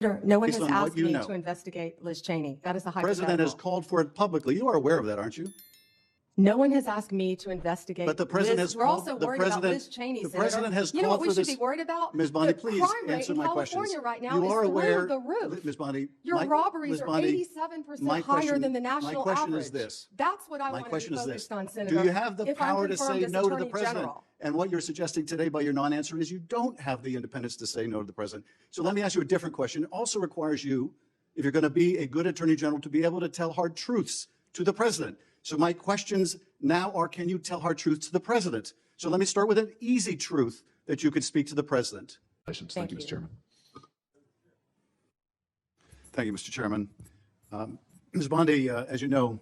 No one Based has on what asked you me know. to investigate Liz Cheney. That is a The hypothetical. president has called for it publicly. You are aware of that, aren't you? No one has asked me to investigate. But the president Liz, has we're called. also The worried about president. Liz Cheney. The Senator. president has You know called what we for should this. be worried about? Ms. Bondi, the please crime rate answer in my questions. California right now You is are through aware, the roof. Ms. Bondi. Your robberies Ms. are Bondi, 87% higher than the national my question average. is this. That's what I My want to be question is focused this. on, Senator. Do you have the if I'm power to confirmed say as no to the Attorney president? General. And what you're suggesting today by your non-answer is you don't have the independence to say no to the president. So let me ask you a different question. It also requires you, if you're going to be a good Attorney General, to be able to tell hard truths to the president. So my questions now are, can you tell hard truths to the president? So let me start with an easy truth that you could speak to the president. Thank you, Mr. Chairman. Thank you, Mr. Chairman. Ms. Bondi, as you know,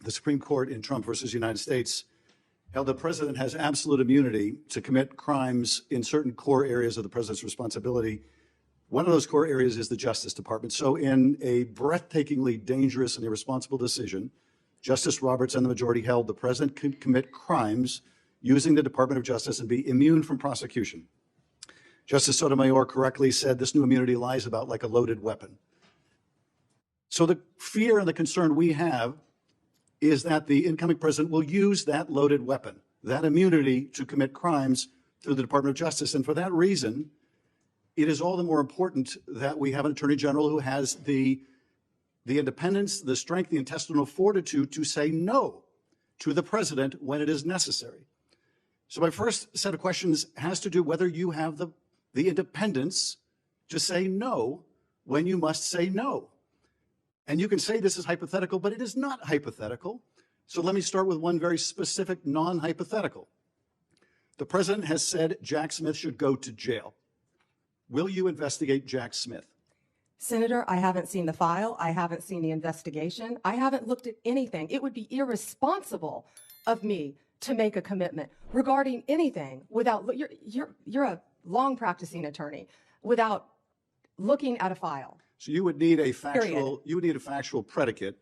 the Supreme Court in Trump versus United States held the president has absolute immunity to commit crimes in certain core areas of the president's responsibility. One of those core areas is the Justice Department. So in a breathtakingly dangerous and irresponsible decision, Justice Roberts and the majority held the president could commit crimes using the Department of Justice and be immune from prosecution. Justice Sotomayor correctly said this new immunity lies about like a loaded weapon. So the fear and the concern we have is that the incoming president will use that loaded weapon, that immunity, to commit crimes through the Department of Justice. And for that reason, it is all the more important that we have an Attorney General who has the independence, the strength, the intestinal fortitude to say no to the president when it is necessary. So my first set of questions has to do whether you have the independence to say no when you must say no. And you can say this is hypothetical, but it is not hypothetical. So let me start with one very specific non-hypothetical. The president has said Jack Smith should go to jail. Will you investigate Jack Smith? Senator, I haven't seen the file. I haven't seen the investigation. I haven't looked at anything. It would be irresponsible of me to make a commitment regarding anything without, you're a long practicing attorney, without looking at a file. So you would need a factual predicate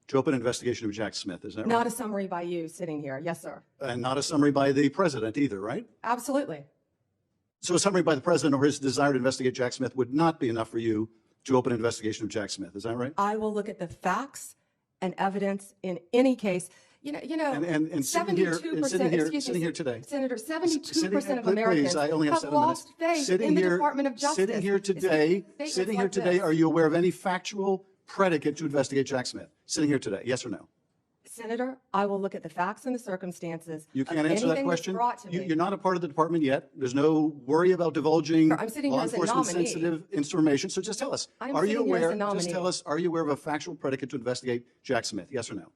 to open an investigation of Jack Smith, is that right? Not a summary by you sitting here. Yes, sir. And not a summary by the president either, right? Absolutely. So a summary by the president or his desire to investigate Jack Smith would not be enough for you to open an investigation of Jack Smith, is that right? I will look at the facts and evidence in any case. And sitting here today, Senator, 72% of Americans have lost faith in the Department of Justice. Sitting here today, are you aware of any factual predicate to investigate Jack Smith? Sitting here today, yes or no? Senator, I will look at the facts and the circumstances. You can't answer that question. You're not a part of the department yet. There's no worry about divulging I'm sitting law here as a enforcement nominee. sensitive information. So just tell us, are you aware? Just tell us, are you aware of a factual predicate to investigate Jack Smith? Yes or no?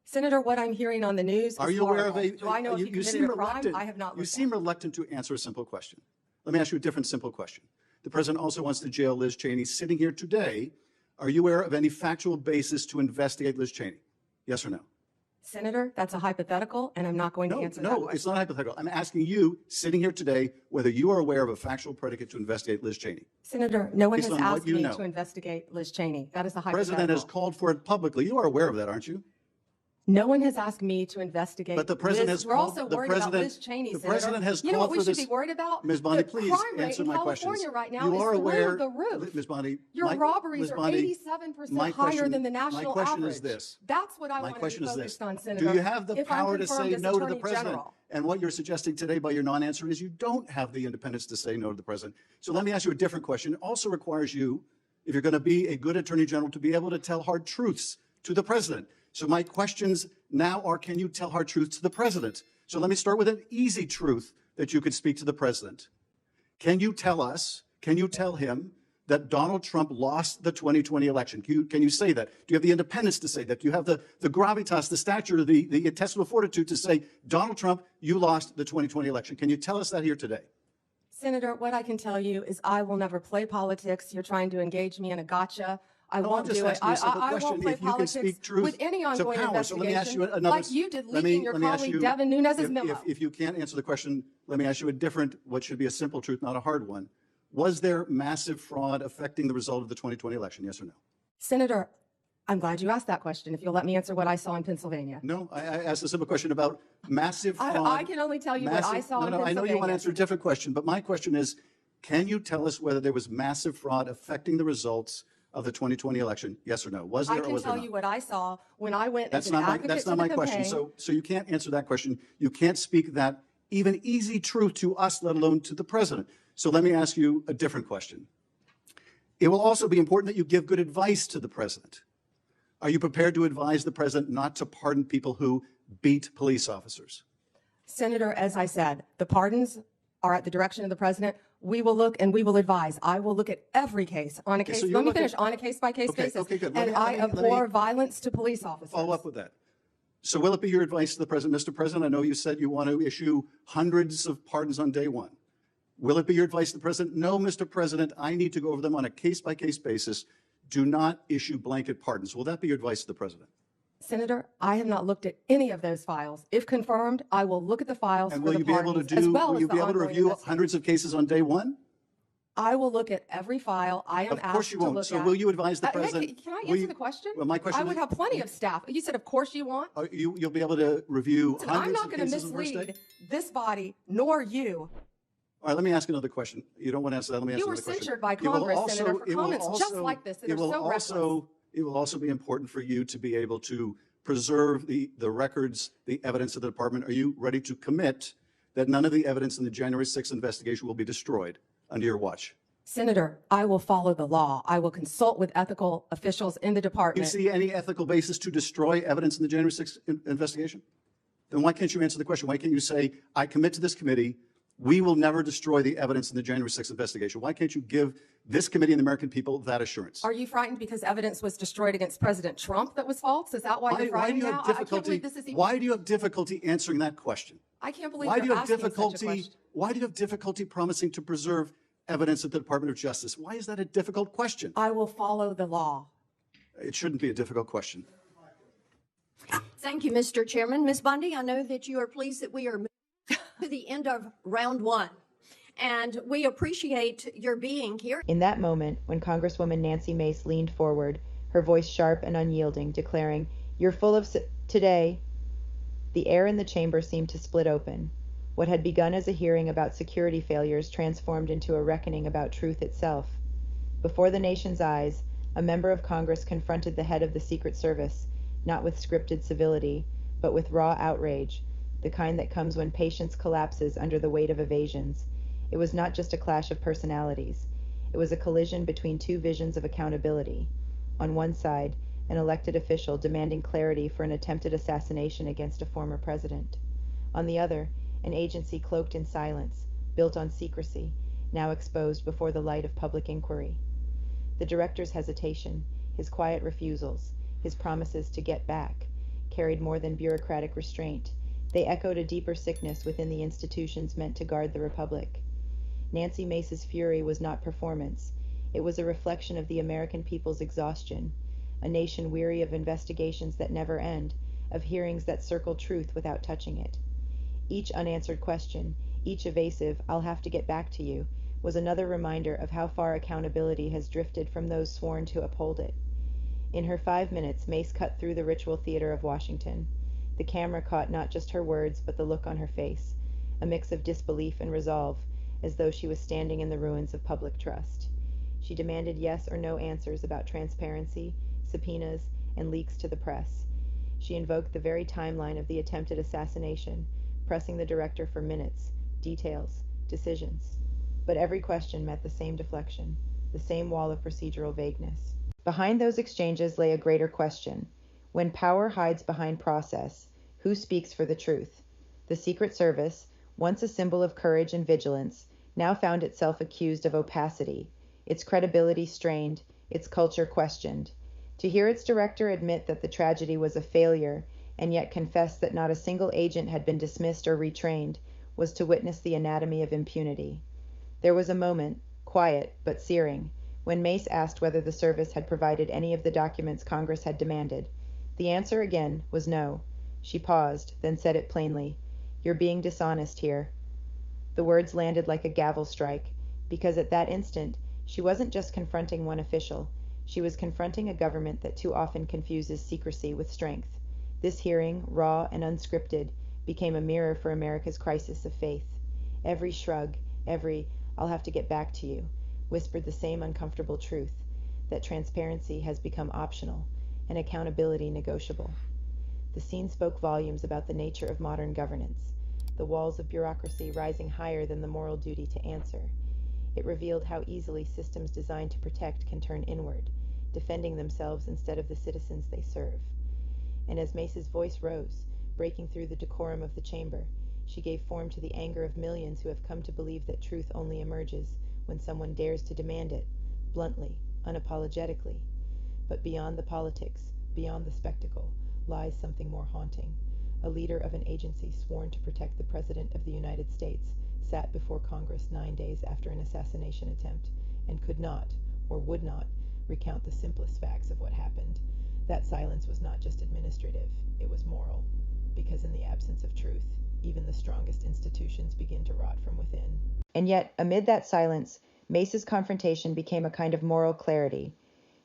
Senator, what I'm hearing on the news is Are you aware of horrible. Do I know if you committed a crime? I have not. You seem reluctant to answer a simple question. Let me ask you a different simple question. The president also wants to jail Liz Cheney. Sitting here today, are you aware of any factual basis to investigate Liz Cheney? Yes or no? Senator, that's a hypothetical, and I'm not going to answer that No, question. it's not hypothetical. I'm asking you, sitting here today, whether you are aware of a factual predicate to investigate Liz Cheney. Senator, no one has Based on what asked you me know. to investigate Liz Cheney. That is a The hypothetical. president has called for it publicly. You are aware of that, aren't you? No one has asked me to investigate. But the president Liz. has We're called. also The worried about president. Liz Cheney. The Senator. president has You know called what we for should this. be worried about? Ms. Bondi, the please crime rate answer in my California questions. right now You is are through aware, the roof. Ms. Bondi. Your robberies Ms. are Bondi, 87% higher than the national my question average. is this. That's what I My want to be question is focused this. on, Senator. Do you have the if I'm power to say confirmed as no to the Attorney president? General. And what you're suggesting today by your non-answer is you don't have the independence to say no to the president. So let me ask you a different question. It also requires you, if you're going to be a good Attorney General, to be able to tell hard truths to the president. So my questions now are, can you tell hard truths to the president? So let me start with an easy truth that you could speak to the president. Can you tell us, can you tell him that Donald Trump lost the 2020 election? Can you say that? Do you have the independence to say that? Do you have the gravitas, the stature, the intestinal fortitude to say, Donald Trump, you lost the 2020 election? Can you tell us that here today? Senator, what I can tell you is I will never play politics. You're trying to engage me in a gotcha. I won't do it. I won't play politics with any ongoing investigation like you did leaking your colleague Devin Nunes's memo. If you can't answer the question, let me ask you a different, what should be a simple truth, not a hard one. Was there massive fraud affecting the result of the 2020 election, yes or no? Senator, I'm glad you asked that question. If you'll let me answer what I saw in Pennsylvania. No, I asked a simple question about massive fraud. I can only tell you what I saw in Pennsylvania. I know you want to answer a different question, but my question is, Can you tell us whether there was massive fraud affecting the results of the 2020 election? Yes or no? Was there I or can was there tell not? you what I saw when I went as That's an not my, advocate that's to not the my question. campaign. So you can't answer that question. You can't speak that even easy truth to us, let alone to the president. So let me ask you a different question. It will also be important that you give good advice to the president. Are you prepared to advise the president not to pardon people who beat police officers? Senator, as I said, the pardons are at the direction of the president. We will look and we will advise. I will look at every case on a case. so you're Let me looking- finish on a case-by-case Okay, basis. okay, good. And I let abhor me violence to police officers. follow up with that. So will it be your advice to the president, Mr. President? I know you said you want to issue hundreds of pardons on day one. Will it be your advice to the president? No, Mr. President, I need to go over them on a case-by-case basis. Do not issue blanket pardons. Will that be your advice to the president? Senator, I have not looked at any of those files. If confirmed, I will look at the files And for will the you be able to pardons as do, well will as you the be able to ongoing review investigation. hundreds of cases on day one? I will look at every file I am Of course asked you to won't. look So at. will you advise the Nick, president? can I will answer you- the question? Well, my question I would is- have plenty of staff. You said, of course you want. You'll be able to review Listen, I'm hundreds not of going to cases on the first day? mislead this body nor you. All right, let me ask another question. You don't want to answer that. Let me ask You were another question. censured by It will Congress, also- Senator, for it will comments just also- like this that it are will so reckless. It will also be important for you to be able to preserve the records, the evidence of the department. Are you ready to commit that none of the evidence in the January 6th investigation will be destroyed under your watch? Senator, I will follow the law. I will consult with ethical officials in the Do you department. see any ethical basis to destroy evidence in the January 6th investigation? Then why can't you answer the question? Why can't you say, I commit to this committee, we will never destroy the evidence in the January 6th investigation? Why can't you give this committee and the American people that assurance? Are you frightened because evidence was destroyed against President Trump that was false? Is that why you're Why do frightened you now? have I can't difficulty? believe this is even, Why do you have difficulty answering that question? I can't believe Why do you're you have asking such a difficulty? question. Why do you have difficulty promising to preserve evidence at the Department of Justice? Why is that a difficult question? I will follow the law. It shouldn't be a difficult question. Thank you, Mr. Chairman. Ms. Bundy, I know that you are pleased that we are moving to the end of round one, and we appreciate your being here. In that moment, when Congresswoman Nancy Mace leaned forward, her voice sharp and unyielding, declaring, "You're full of today," the air in the chamber seemed to split open. What had begun as a hearing about security failures transformed into a reckoning about truth itself. Before the nation's eyes, a member of Congress confronted the head of the Secret Service, not with scripted civility, but with raw outrage, the kind that comes when patience collapses under the weight of evasions. It was not just a clash of personalities. It was a collision between two visions of accountability. On one side, an elected official demanding clarity for an attempted assassination against a former president. On the other, an agency cloaked in silence, built on secrecy, now exposed before the light of public inquiry. The director's hesitation, his quiet refusals, his promises to get back, carried more than bureaucratic restraint. They echoed a deeper sickness within the institutions meant to guard the republic. Nancy Mace's fury was not performance. It was a reflection of the American people's exhaustion, a nation weary of investigations that never end, of hearings that circle truth without touching it. Each unanswered question, each evasive, "I'll have to get back to you," was another reminder of how far accountability has drifted from those sworn to uphold it. In her 5 minutes, Mace cut through the ritual theater of Washington. The camera caught not just her words, but the look on her face, a mix of disbelief and resolve, as though she was standing in the ruins of public trust. She demanded yes or no answers about transparency, subpoenas, and leaks to the press. She invoked the very timeline of the attempted assassination, pressing the director for minutes, details, decisions. But every question met the same deflection, the same wall of procedural vagueness. Behind those exchanges lay a greater question. When power hides behind process, who speaks for the truth? The Secret Service, once a symbol of courage and vigilance, now found itself accused of opacity, its credibility strained, its culture questioned. To hear its director admit that the tragedy was a failure, and yet confess that not a single agent had been dismissed or retrained, was to witness the anatomy of impunity. There was a moment, quiet but searing, when Mace asked whether the service had provided any of the documents Congress had demanded. The answer again was no. She paused, then said it plainly. "You're being dishonest here." The words landed like a gavel strike, because at that instant, she wasn't just confronting one official. She was confronting a government that too often confuses secrecy with strength. This hearing, raw and unscripted, became a mirror for America's crisis of faith. Every shrug, every I'll have to get back to you, whispered the same uncomfortable truth, that transparency has become optional and accountability negotiable. The scene spoke volumes about the nature of modern governance, the walls of bureaucracy rising higher than the moral duty to answer. It revealed how easily systems designed to protect can turn inward, defending themselves instead of the citizens they serve. And as Mace's voice rose, breaking through the decorum of the chamber, she gave form to the anger of millions who have come to believe that truth only emerges when someone dares to demand it, bluntly, unapologetically. But beyond the politics, beyond the spectacle, lies something more haunting. A leader of an agency sworn to protect the President of the United States sat before Congress 9 days after an assassination attempt and could not, or would not, recount the simplest facts of what happened. That silence was not just administrative, it was moral. Because in the absence of truth, even the strongest institutions begin to rot from within. And yet, amid that silence, Mace's confrontation became a kind of moral clarity.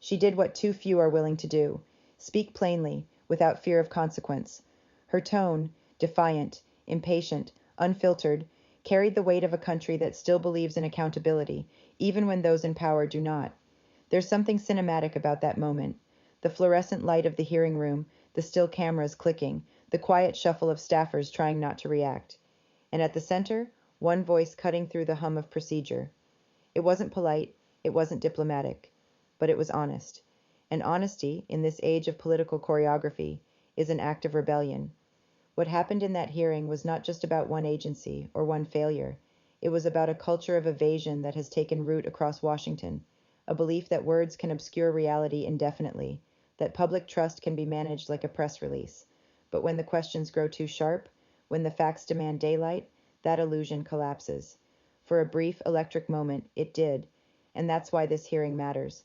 She did what too few are willing to do: speak plainly, without fear of consequence. Her tone, defiant, impatient, unfiltered, carried the weight of a country that still believes in accountability, even when those in power do not. There's something cinematic about that moment. The fluorescent light of the hearing room, the still cameras clicking, the quiet shuffle of staffers trying not to react. And at the center, one voice cutting through the hum of procedure. It wasn't polite, it wasn't diplomatic, but it was honest. And honesty, in this age of political choreography, is an act of rebellion. What happened in that hearing was not just about one agency or one failure. It was about a culture of evasion that has taken root across Washington, a belief that words can obscure reality indefinitely, that public trust can be managed like a press release. But when the questions grow too sharp, when the facts demand daylight, that illusion collapses. For a brief electric moment, it did, and that's why this hearing matters.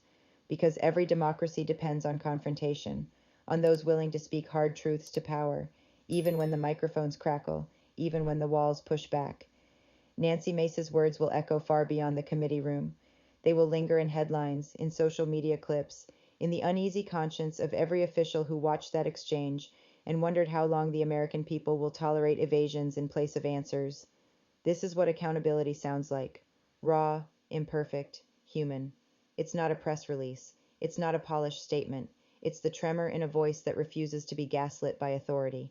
Because every democracy depends on confrontation, on those willing to speak hard truths to power, even when the microphones crackle, even when the walls push back. Nancy Mace's words will echo far beyond the committee room. They will linger in headlines, in social media clips, in the uneasy conscience of every official who watched that exchange and wondered how long the American people will tolerate evasions in place of answers. This is what accountability sounds like: raw, imperfect, human. It's not a press release. It's not a polished statement. It's the tremor in a voice that refuses to be gaslit by authority.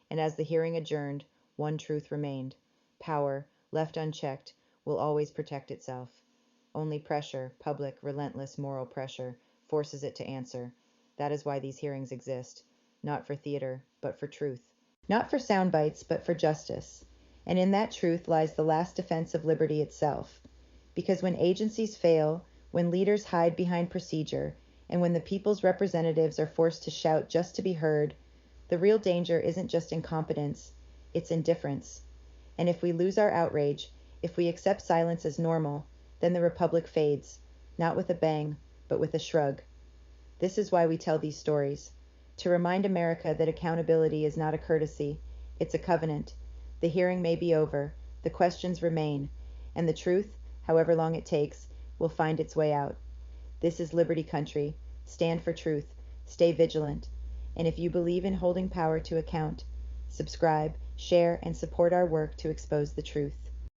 And as the hearing adjourned, one truth remained: power, left unchecked, will always protect itself. Only pressure, public, relentless moral pressure, forces it to answer. That is why these hearings exist. Not for theater, but for truth. Not for sound bites, but for justice. And in that truth lies the last defense of liberty itself. Because when agencies fail, when leaders hide behind procedure, and when the people's representatives are forced to shout just to be heard, the real danger isn't just incompetence, it's indifference. And if we lose our outrage, if we accept silence as normal, then the republic fades, not with a bang, but with a shrug. This is why we tell these stories: to remind America that accountability is not a courtesy, it's a covenant. The hearing may be over, the questions remain, and the truth, however long it takes, will find its way out. This is Liberty Country. Stand for truth. Stay vigilant. And if you believe in holding power to account, subscribe, share, and support our work to expose the truth.